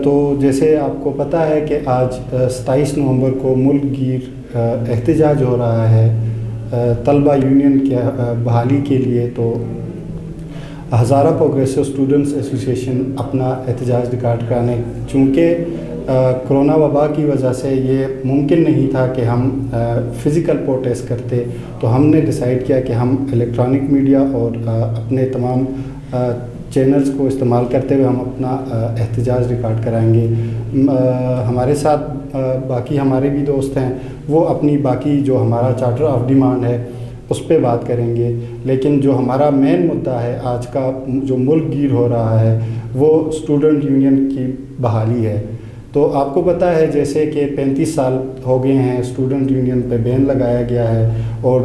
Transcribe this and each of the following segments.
تو جیسے آپ کو پتہ ہے کہ آج 27 نومبر کو ملک گیر احتجاج ہو رہا ہے طلبہ یونین کی بحالی کے لیے. تو ہزارہ پروگریسو اسٹوڈنٹس ایسوسیشن اپنا احتجاج ریکارڈ کرانے، چونکہ کرونا وبا کی وجہ سے یہ ممکن نہیں تھا کہ ہم فزیکل پروٹیسٹ کرتے، تو ہم نے ڈیسائیڈ کیا کہ ہم الیکٹرانک میڈیا اور اپنے تمام چینلز کو استعمال کرتے ہوئے ہم اپنا احتجاج ریکارڈ کرائیں گے. ہمارے ساتھ باقی ہمارے بھی دوست ہیں، وہ اپنی باقی جو ہمارا چارٹر آف ڈیمانڈ ہے اس پہ بات کریں گے، لیکن جو ہمارا مین مدعا ہے آج کا جو ملک گیر ہو رہا ہے وہ اسٹوڈنٹ یونین کی بحالی ہے. تو آپ کو پتہ ہے جیسے کہ 35 سال ہو گئے ہیں اسٹوڈنٹ یونین پہ بین لگایا گیا ہے، اور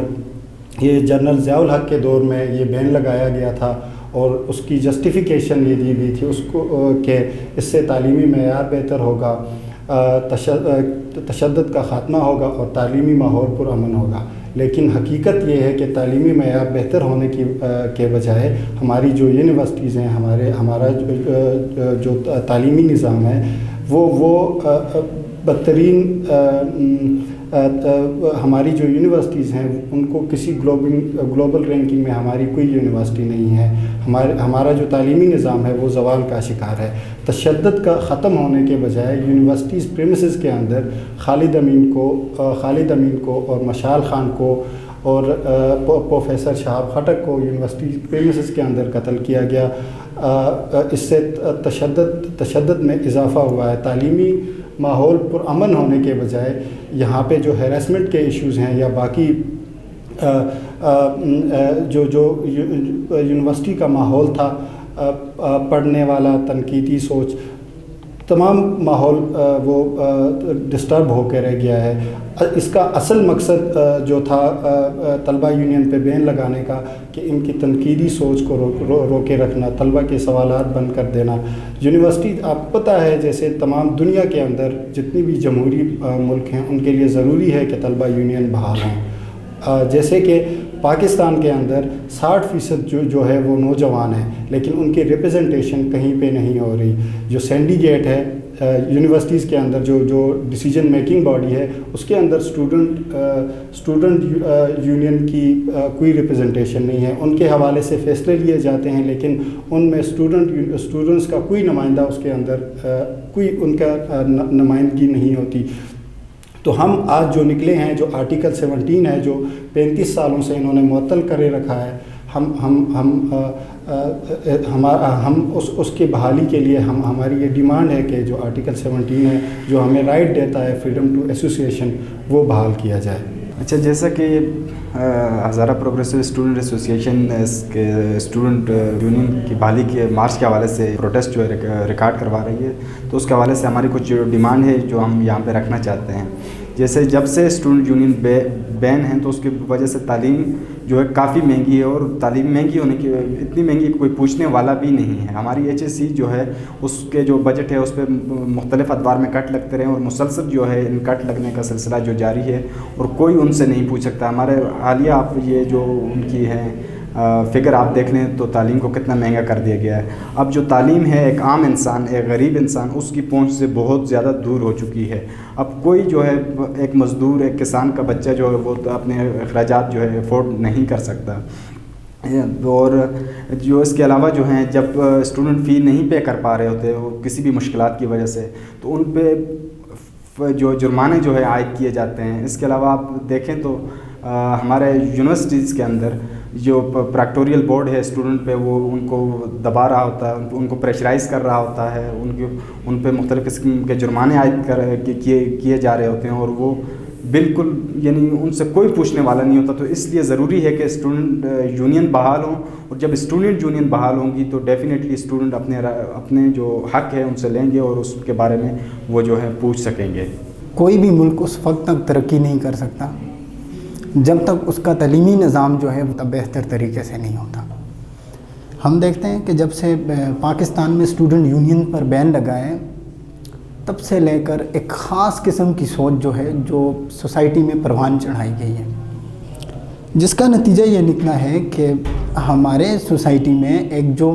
یہ جنرل ضیاء الحق کے دور میں یہ بین لگایا گیا تھا، اور اس کی جسٹیفیکیشن یہ دی گئی تھی اس کو کہ اس سے تعلیمی معیار بہتر ہوگا، تشدد کا خاتمہ ہوگا اور تعلیمی ماحول پرامن ہوگا. لیکن حقیقت یہ ہے کہ تعلیمی معیار بہتر ہونے کے بجائے ہماری جو یونیورسٹیز ہیں، ہمارا جو تعلیمی نظام ہے وہ بدترین، ہماری جو یونیورسٹیز ہیں ان کو کسی گلوبل رینکنگ میں ہماری کوئی یونیورسٹی نہیں ہے. ہمارا جو تعلیمی نظام ہے وہ زوال کا شکار ہے. تشدد کا ختم ہونے کے بجائے یونیورسٹیز پریمیسز کے اندر خالد امین کو اور مشال خان کو اور پروفیسر شہاب خٹک کو یونیورسٹی پریمیسز کے اندر قتل کیا گیا. اس سے تشدد میں اضافہ ہوا ہے. تعلیمی ماحول پرامن ہونے کے بجائے یہاں پہ جو ہیراسمنٹ کے ایشوز ہیں یا باقی جو یونیورسٹی کا ماحول تھا پڑھنے والا، تنقیدی سوچ، تمام ماحول وہ ڈسٹرب ہو کے رہ گیا ہے. اس کا اصل مقصد جو تھا طلبہ یونین پہ بین لگانے کا کہ ان کی تنقیدی سوچ کو روکے رکھنا، طلبہ کے سوالات بند کر دینا. یونیورسٹی آپ کو پتہ ہے جیسے تمام دنیا کے اندر جتنی بھی جمہوری ملک ہیں ان کے لیے ضروری ہے کہ طلبہ یونین بحال ہوں. جیسے کہ پاکستان کے اندر 60% جو ہے وہ نوجوان ہیں، لیکن ان کی ریپرزنٹیشن کہیں پہ نہیں ہو رہی. جو سینڈیکیٹ ہے یونیورسٹیز کے اندر، جو ڈیسیجن میکنگ باڈی ہے، اس کے اندر اسٹوڈنٹ یونین کی کوئی ریپرزنٹیشن نہیں ہے. ان کے حوالے سے فیصلے لیے جاتے ہیں، لیکن ان میں اسٹوڈنٹس کا کوئی نمائندہ اس کے اندر کوئی ان کا نمائندگی نہیں ہوتی. تو ہم آج جو نکلے ہیں، جو آرٹیکل 17 ہے جو 35 سالوں سے انہوں نے معطل کرے رکھا ہے، ہم اس کی بحالی کے لیے ہماری یہ ڈیمانڈ ہے کہ جو آرٹیکل 17 ہے جو ہمیں رائٹ دیتا ہے فریڈم ٹو ایسوسیشن، وہ بحال کیا جائے. اچھا، جیسا کہ ہزارہ پروگریسو اسٹوڈنٹ ایسوسیشن کے اسٹوڈنٹ یونین کی بحالی کے مارچ کے حوالے سے پروٹیسٹ جو ہے ریکارڈ کروا رہی ہے، تو اس کے حوالے سے ہماری کچھ ڈیمانڈ ہے جو ہم یہاں پہ رکھنا چاہتے ہیں. جیسے جب سے اسٹوڈنٹ یونین بین ہیں تو اس کی وجہ سے تعلیم جو ہے کافی مہنگی ہے، اور تعلیم مہنگی ہونے کی اتنی مہنگی کوئی پوچھنے والا بھی نہیں ہے. ہماری HSC جو ہے اس کے جو بجٹ ہے اس پہ مختلف ادوار میں کٹ لگتے رہے، اور مسلسل جو ہے ان کٹ لگنے کا سلسلہ جو جاری ہے، اور کوئی ان سے نہیں پوچھ سکتا. ہمارے حالیہ آپ یہ جو ان کی ہیں فگر آپ دیکھ لیں تو تعلیم کو کتنا مہنگا کر دیا گیا ہے. اب جو تعلیم ہے ایک عام انسان، ایک غریب انسان، اس کی پہنچ سے بہت زیادہ دور ہو چکی ہے. اب کوئی جو ہے ایک مزدور، ایک کسان کا بچہ جو ہے وہ اپنے اخراجات جو ہے افورڈ نہیں کر سکتا. اور جو اس کے علاوہ جو ہیں جب اسٹوڈنٹ فی نہیں پے کر پا رہے ہوتے وہ کسی بھی مشکلات کی وجہ سے، تو ان پہ جو جرمانے جو ہے عائد کیے جاتے ہیں. اس کے علاوہ آپ دیکھیں تو ہمارے یونیورسٹیز کے اندر جو پریکٹوریل بورڈ ہے اسٹوڈنٹ پہ، وہ ان کو دبا رہا ہوتا ہے، ان کو پریشرائز کر رہا ہوتا ہے، ان پہ مختلف قسم کے جرمانے عائد کیے جا رہے ہوتے ہیں، اور وہ بالکل یعنی ان سے کوئی پوچھنے والا نہیں ہوتا. تو اس لیے ضروری ہے کہ اسٹوڈنٹ یونین بحال ہوں، اور جب اسٹوڈنٹ یونین بحال ہوں گی تو ڈیفینیٹلی اسٹوڈنٹ اپنے جو حق ہے ان سے لیں گے، اور اس کے بارے میں وہ جو ہے پوچھ سکیں گے. کوئی بھی ملک اس وقت تک ترقی نہیں کر سکتا جب تک اس کا تعلیمی نظام جو ہے وہ بہتر طریقے سے نہیں ہوتا. ہم دیکھتے ہیں کہ جب سے پاکستان میں اسٹوڈنٹ یونین پر بین لگا ہے، تب سے لے کر ایک خاص قسم کی سوچ جو ہے جو سوسائٹی میں پروان چڑھائی گئی ہے، جس کا نتیجہ یہ نکلا ہے کہ ہمارے سوسائٹی میں ایک جو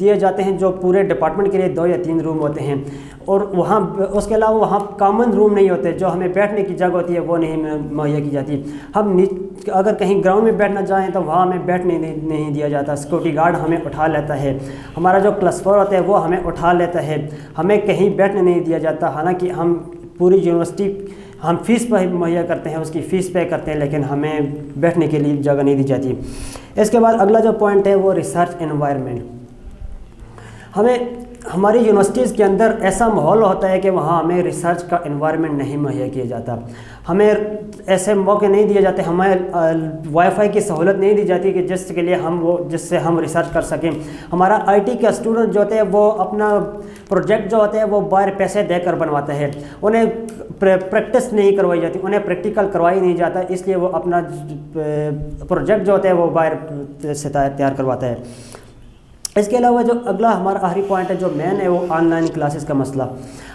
دیے جاتے ہیں جو پورے ڈپارٹمنٹ کے لیے 2 یا 3 روم ہوتے ہیں، اور وہاں اس کے علاوہ وہاں کامن روم نہیں ہوتے، جو ہمیں بیٹھنے کی جگہ ہوتی ہے وہ نہیں مہیا کی جاتی. ہم اگر کہیں گراؤنڈ میں بیٹھنا چاہیں تو وہاں ہمیں بیٹھنے نہیں دیا جاتا. سیکورٹی گارڈ ہمیں اٹھا لیتا ہے، ہمارا جو +4 ہوتا ہے وہ ہمیں اٹھا لیتا ہے، ہمیں کہیں بیٹھنے نہیں دیا جاتا. حالانکہ ہم پوری یونیورسٹی ہم فیس پہ مہیا کرتے ہیں، اس کی فیس پے کرتے ہیں، لیکن ہمیں بیٹھنے کے لیے جگہ نہیں دی جاتی. اس کے بعد اگلا جو پوائنٹ ہے وہ ریسرچ انوائرمنٹ. ہماری یونیورسٹیز کے اندر ایسا ماحول ہوتا ہے کہ وہاں ہمیں ریسرچ کا انوائرمنٹ نہیں مہیا کیا جاتا، ہمیں ایسے موقع نہیں دیے جاتے، ہمیں وائی فائی کی سہولت نہیں دی جاتی کہ جس سے ہم ریسرچ کر سکیں. ہمارا IT کا اسٹوڈنٹ جو ہوتے ہیں وہ اپنا پروجیکٹ جو ہوتے ہیں وہ باہر پیسے دے کر بنواتا ہے، انہیں پریکٹس نہیں کروائی جاتی، انہیں پریکٹیکل کروائی نہیں جاتا، اس لیے وہ اپنا پروجیکٹ جو ہوتا ہے وہ باہر سے تیار کرواتا ہے. اس کے علاوہ جو اگلا ہمارا آخری پوائنٹ ہے جو مین ہے وہ آن لائن کلاسز کا مسئلہ.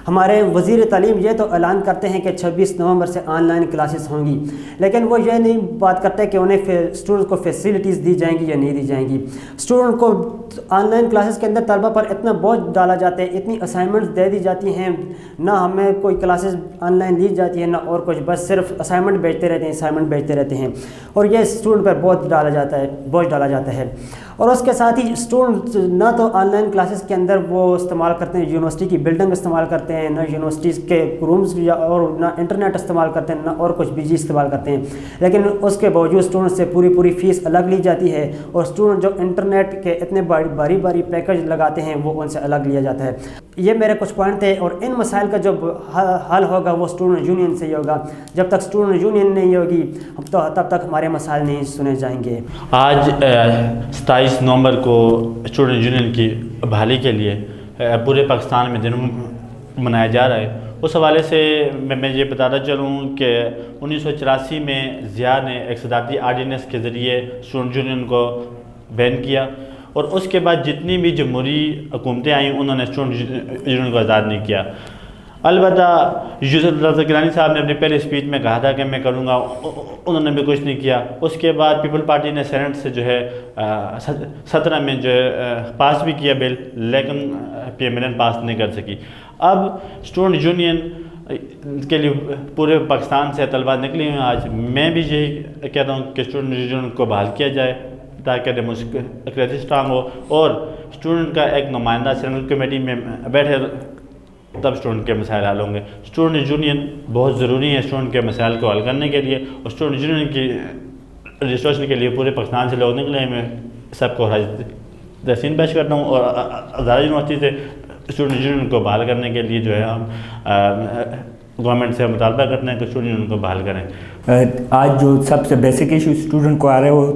ہمارے وزیر تعلیم یہ تو اعلان کرتے ہیں کہ 26 نومبر سے آن لائن کلاسز ہوں گی، لیکن وہ یہ نہیں بات کرتے کہ انہیں اسٹوڈنٹ کو فیسلٹیز دی جائیں گی یا نہیں دی جائیں گی. اسٹوڈنٹ کو آن لائن کلاسز کے اندر طلبہ پر اتنا بوجھ ڈالا جاتا ہے، اتنی اسائنمنٹس دے دی جاتی ہیں، نہ ہمیں کوئی کلاسز آن لائن لی جاتی ہے نہ اور کچھ، بس صرف اسائنمنٹ بھیجتے رہتے ہیں اور یہ اسٹوڈنٹ پر بوجھ ڈالا جاتا ہے. اور اس کے ساتھ ہی اسٹوڈنٹ نہ تو آن لائن کلاسز کے اندر وہ استعمال کرتے ہیں، یونیورسٹی کی بلڈنگ استعمال کرتے ہیں، نہ یونیورسٹیز کے رومز اور نہ انٹرنیٹ استعمال کرتے ہیں، نہ اور کچھ بجلی استعمال کرتے ہیں. لیکن اس کے باوجود اسٹوڈنٹ سے پوری فیس الگ لی جاتی ہے، اور اسٹوڈنٹ جو انٹرنیٹ کے اتنے باری پیکج لگاتے ہیں وہ ان سے الگ لیا جاتا ہے. یہ میرے کچھ پوائنٹ تھے، اور ان مسائل کا جو حل ہوگا وہ اسٹوڈنٹ یونین سے ہی ہوگا. جب تک اسٹوڈنٹ یونین نہیں ہوگی تب تک ہمارے مسائل نہیں سنے جائیں گے. آج 27 نومبر کو اسٹوڈنٹ یونین کی بحالی کے لیے پورے پاکستان میں دن منایا جا رہا ہے. اس حوالے سے میں یہ بتاتا چلوں کہ 1984 میں ضیاء نے ایک صدارتی آرڈیننس کے ذریعے اسٹوڈنٹ یونین کو بین کیا، اور اس کے بعد جتنی بھی جمہوری حکومتیں آئیں انہوں نے اسٹوڈنٹ یونین کو آزاد نہیں کیا. البتہ یوسف رضا گیلانی صاحب نے اپنی پہلی اسپیچ میں کہا تھا کہ میں کروں گا، انہوں نے بھی کچھ نہیں کیا. اس کے بعد پیپل پارٹی نے سینٹ سے جو ہے 17 میں جو ہے پاس بھی کیا بل، لیکن PMLN پاس نہیں کر سکی. اب اسٹوڈنٹ یونین کے لیے پورے پاکستان سے طلباء نکلی ہیں. آج میں بھی یہی کہتا ہوں کہ اسٹوڈنٹ یونین کو بحال کیا جائے تاکہ ڈیموکریسی اسٹرانگ ہو، اور اسٹوڈنٹ کا ایک نمائندہ سینٹرل کمیٹی میں بیٹھے تب اسٹوڈنٹ کے مسائل حل ہوں گے. اسٹوڈنٹ یونین بہت ضروری ہے اسٹوڈنٹ کے مسائل کو حل کرنے کے لیے، اور اسٹوڈنٹ یونین کی رجسٹریشن کے لیے پورے پاکستان سے لوگ نکلے ہیں. میں سب کو تحسین پیش کرتا ہوں، اور ہزارہ یونیورسٹی سے اسٹوڈنٹ یونین کو بحال کرنے کے لیے جو ہے ہم گورنمنٹ سے مطالبہ کرتے ہیں کہ اسٹوڈنٹ یونین کو بحال کریں. آج جو سب سے بیسک ایشو اسٹوڈنٹ کو آ رہا ہے وہ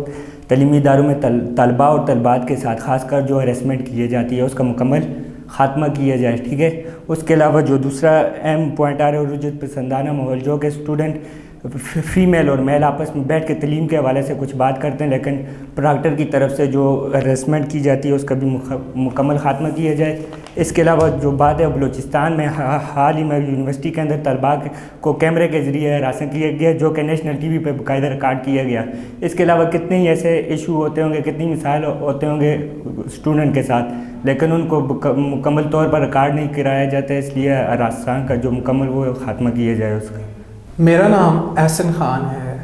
تعلیمی اداروں میں طلباء اور طالبات کے ساتھ خاص کر جو ہریسمنٹ کی جاتی ہے اس کا مکمل خاتمہ کیا جائے. ٹھیک ہے. اس کے علاوہ جو دوسرا اہم پوائنٹ آ رہا ہے رجحت پسندانہ ماحول، جو کہ اسٹوڈنٹ فیمیل اور میل آپس میں بیٹھ کے تعلیم کے حوالے سے کچھ بات کرتے ہیں، لیکن پراکٹر کی طرف سے جو ہریسمنٹ کی جاتی ہے اس کا بھی مکمل خاتمہ کیا جائے. اس کے علاوہ جو بات ہے بلوچستان میں حال ہی میں یونیورسٹی کے اندر طلباء کو کیمرے کے ذریعے ہراساں کیا گیا، جو کہ نیشنل TV پہ باقاعدہ ریکارڈ کیا گیا. اس کے علاوہ کتنے ہی ایسے ایشو ہوتے ہوں گے، کتنی مسائل ہوتے ہوں گے اسٹوڈنٹ کے ساتھ، لیکن ان کو مکمل طور پر ریکارڈ نہیں کرایا جاتا ہے. اس لیے ہراساں کا جو مکمل وہ خاتمہ کیا جائے اس کا. میرا نام احسن خان ہے،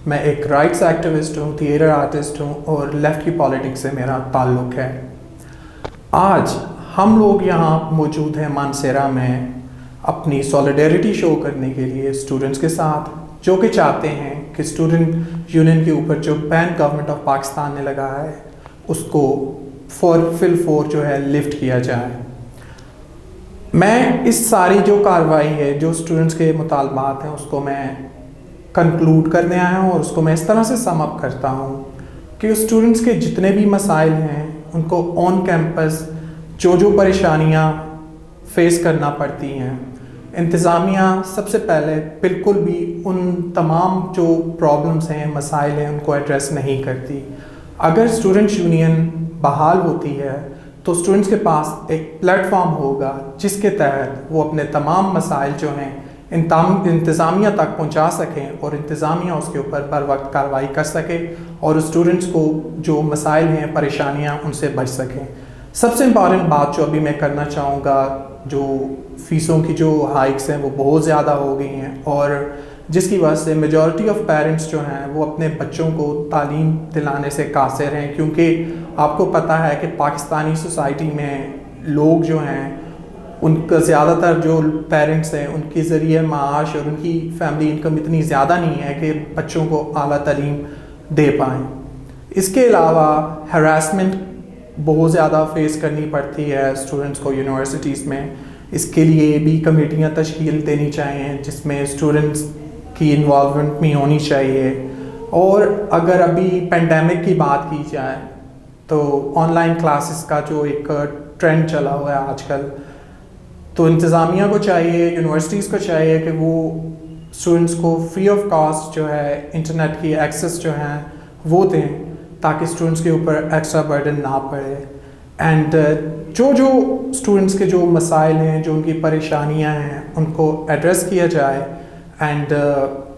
میں ایک رائٹس ایکٹیوسٹ ہوں، تھیٹر آرٹسٹ ہوں، اور لیفٹ کی پالیٹکس سے میرا تعلق ہے. آج ہم لوگ یہاں موجود ہیں مانسیرا میں اپنی سولیڈیرٹی شو کرنے کے لیے اسٹوڈنٹس کے ساتھ، جو کہ چاہتے ہیں کہ اسٹوڈنٹ یونین کے اوپر جو بین گورنمنٹ آف پاکستان نے لگایا ہے اس کو فور جو ہے لفٹ کیا جائے. میں اس ساری جو کارروائی ہے، جو اسٹوڈنٹس کے مطالبات ہیں، اس کو میں کنکلوڈ کرنے آیا ہوں، اور اس کو میں اس طرح سے سم اپ کرتا ہوں کہ اسٹوڈنٹس کے جتنے بھی مسائل ہیں ان کو آن کیمپس جو پریشانیاں فیس کرنا پڑتی ہیں، انتظامیہ سب سے پہلے بالکل بھی ان تمام جو پرابلمس ہیں، مسائل ہیں، ان کو ایڈریس نہیں کرتی. اگر اسٹوڈنٹ یونین بحال ہوتی ہے تو اسٹوڈنٹس کے پاس ایک پلیٹ فارم ہوگا جس کے تحت وہ اپنے تمام مسائل جو ہیں انتظامیہ تک پہنچا سکیں، اور انتظامیہ اس کے اوپر بر وقت کارروائی کر سکے، اور اسٹوڈنٹس کو جو مسائل ہیں، پریشانیاں، ان سے بچ سکیں. سب سے امپورٹنٹ بات جو ابھی میں کرنا چاہوں گا، جو فیسوں کی جو ہائکس ہیں وہ بہت زیادہ ہو گئی ہیں، اور جس کی وجہ سے میجورٹی آف پیرنٹس جو ہیں وہ اپنے بچوں کو تعلیم دلانے سے قاصر ہیں، کیونکہ آپ کو پتہ ہے کہ پاکستانی سوسائٹی میں لوگ جو ہیں ان کا زیادہ تر جو پیرنٹس ہیں ان کے ذریعے معاش اور ان کی فیملی انکم اتنی زیادہ نہیں ہے کہ بچوں کو اعلیٰ تعلیم دے پائیں۔ اس کے علاوہ ہراسمنٹ بہت زیادہ فیس کرنی پڑتی ہے اسٹوڈنٹس کو یونیورسٹیز میں۔ اس کے لیے بھی کمیٹیاں تشکیل دینی چاہیے جس میں اسٹوڈنٹس کی انوالومنٹ بھی ہونی چاہیے۔ اور اگر ابھی پینڈیمک کی بات کی جائے تو آن لائن کلاسز کا جو ایک ٹرینڈ چلا ہوا ہے آج کل، تو انتظامیہ کو چاہیے، یونیورسٹیز کو چاہیے کہ وہ اسٹوڈنٹس کو فری آف کاسٹ جو ہے انٹرنیٹ کی ایکسیس جو ہیں وہ دیں تاکہ اسٹوڈنٹس کے اوپر ایکسٹرا برڈن نہ پڑے۔ اینڈ جو اسٹوڈنٹس کے جو مسائل ہیں، جو ان کی پریشانیاں ہیں، ان کو ایڈریس کیا جائے۔ اینڈ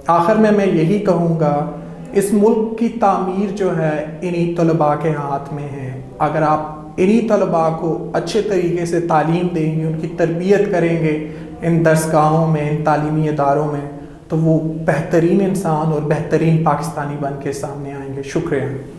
آخر میں یہی کہوں گا، اس ملک کی تعمیر جو ہے انہی طلباء کے ہاتھ میں ہے۔ اگر آپ انہی طلباء کو اچھے طریقے سے تعلیم دیں گے، ان کی تربیت کریں گے ان درسگاہوں میں، ان تعلیمی اداروں میں، تو وہ بہترین انسان اور بہترین پاکستانی بن کے سامنے آئیں گے۔ شکریہ۔